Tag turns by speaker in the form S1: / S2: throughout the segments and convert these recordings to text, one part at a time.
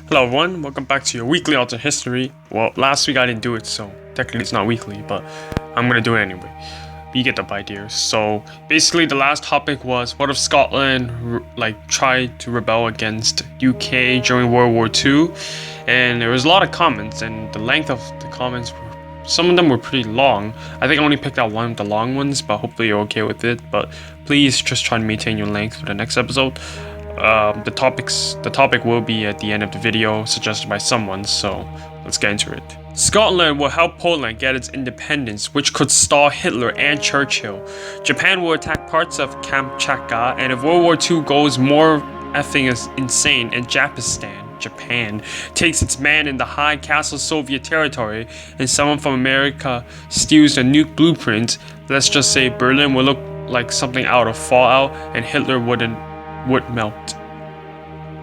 S1: Hello everyone, welcome back to your weekly alternate history. Well, last week I didn't do it, so technically it's not weekly, but I'm gonna do it anyway. You get the idea. So basically the last topic was, what if Scotland tried to rebel against UK during World War II? And there was a lot of comments, and the length of the comments some of them were pretty long. I think I only picked out one of the long ones, but hopefully you're okay with it. But please just try to maintain your length for the next episode. The topic will be at the end of the video, suggested by someone, so let's get into it. Scotland will help Poland get its independence, which could stall Hitler and Churchill. Japan will attack parts of Kamchatka, and if World War II goes more effing insane and Japan takes its man in the high castle Soviet territory, and someone from America steals the nuke blueprint, let's just say Berlin will look like something out of Fallout and Hitler would melt.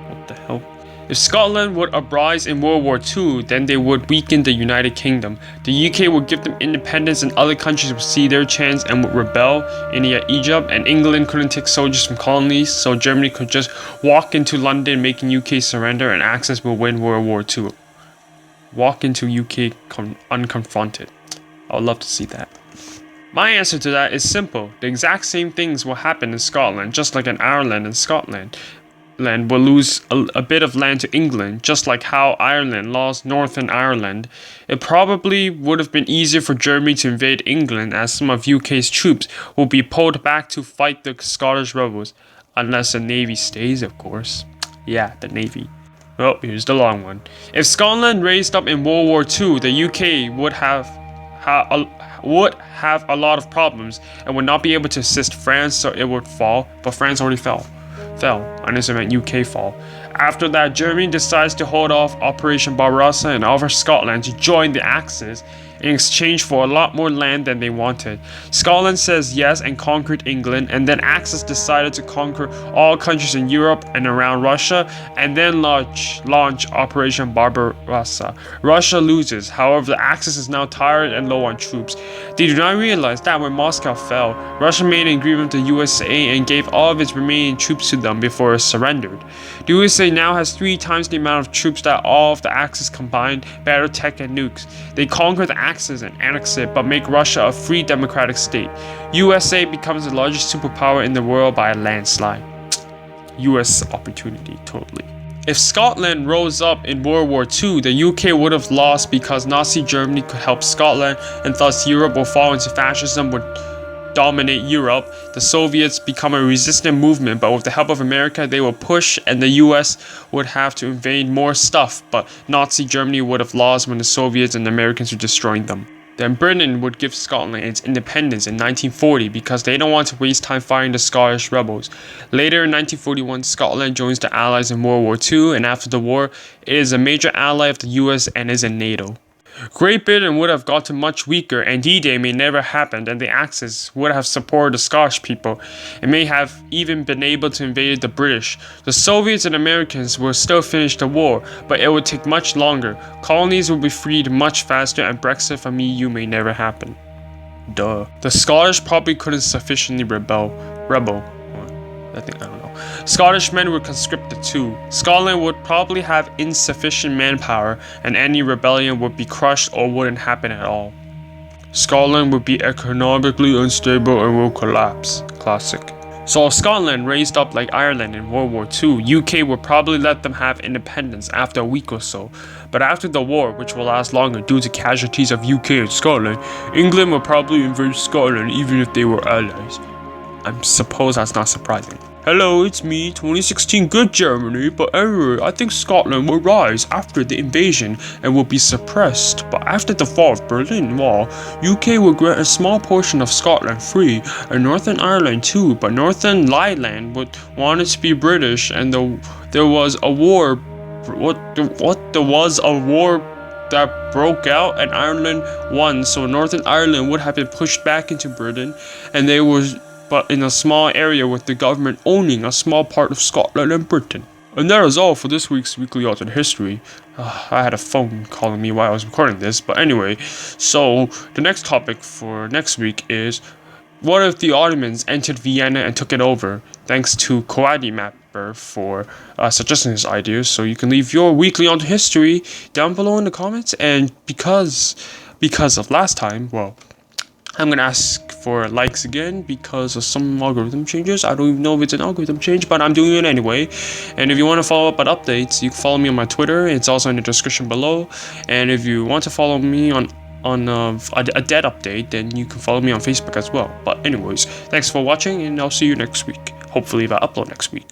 S1: What the hell? If Scotland would uprise in World War II, then they would weaken the United Kingdom. The UK would give them independence and other countries would see their chance and would rebel. India, Egypt, and England couldn't take soldiers from colonies, so Germany could just walk into London making UK surrender and Axis will win World War II. Walk into UK unconfronted. I would love to see that. My answer to that is simple. The exact same things will happen in Scotland, just like in Ireland and Scotland. Land will lose a bit of land to England, just like how Ireland lost Northern Ireland. It probably would have been easier for Germany to invade England, as some of UK's troops will be pulled back to fight the Scottish rebels. Unless the Navy stays, of course. Yeah, the Navy. Well, here's the long one. If Scotland raised up in World War II, the UK would have a lot of problems and would not be able to assist France, so it would fall, but France already fell, unless it meant UK fall. After that, Germany decides to hold off Operation Barbarossa and offer Scotland to join the Axis in exchange for a lot more land than they wanted. Scotland says yes and conquered England, and then Axis decided to conquer all countries in Europe and around Russia, and then launch Operation Barbarossa. Russia loses, however the Axis is now tired and low on troops. They do not realize that when Moscow fell, Russia made an agreement with the USA and gave all of its remaining troops to them before it surrendered. The USA now has 3 times the amount of troops that all of the Axis combined, better tech and nukes. They conquer the Axis and annex it, but make Russia a free democratic state. USA becomes the largest superpower in the world by a landslide. US opportunity, totally. If Scotland rose up in World War II, the UK would have lost because Nazi Germany could help Scotland, and thus Europe will fall into fascism, would dominate Europe. The Soviets become a resistant movement, but with the help of America they will push, and the US would have to invade more stuff, but Nazi Germany would have lost when the Soviets and the Americans were destroying them. Then Britain would give Scotland its independence in 1940 because they don't want to waste time fighting the Scottish rebels. Later in 1941, Scotland joins the Allies in World War II, and after the war, it is a major ally of the US and is in NATO. Great Britain would have gotten much weaker, and D-Day may never happen, and the Axis would have supported the Scottish people, and may have even been able to invade the British. The Soviets and Americans will still finish the war, but it would take much longer. Colonies will be freed much faster, and Brexit from EU may never happen. Duh. The Scottish probably couldn't sufficiently rebel. I don't know. Scottish men were conscripted too. Scotland would probably have insufficient manpower, and any rebellion would be crushed or wouldn't happen at all. Scotland would be economically unstable and will collapse. Classic. So if Scotland raised up like Ireland in World War II, UK would probably let them have independence after a week or so. But after the war, which will last longer due to casualties of UK and Scotland, England would probably invade Scotland even if they were allies. I suppose that's not surprising. Hello, it's me, 2016 Good Germany, but anyway, I think Scotland will rise after the invasion and will be suppressed. But after the fall of Berlin Wall, UK will grant a small portion of Scotland free, and Northern Ireland too, but Northern Ireland would want it to be British, and there was a war. There was a war that broke out, and Ireland won, so Northern Ireland would have been pushed back into Britain, and they was but in a small area with the government owning a small part of Scotland and Britain. And that is all for this week's Weekly Alternate History. I had a phone calling me while I was recording this, but anyway, so the next topic for next week is, what if the Ottomans entered Vienna and took it over, thanks to Coady map Pepper for suggesting his ideas. So you can leave your weekly on history down below in the comments. And because of last time, well, I'm gonna ask for likes again because of some algorithm changes. I don't even know if it's an algorithm change, but I'm doing it anyway. And if you want to follow up on updates, you can follow me on my Twitter. It's also in the description below. And if you want to follow me on a dead update, then you can follow me on Facebook as well. But anyways, thanks for watching, and I'll see you next week. Hopefully if I upload next week.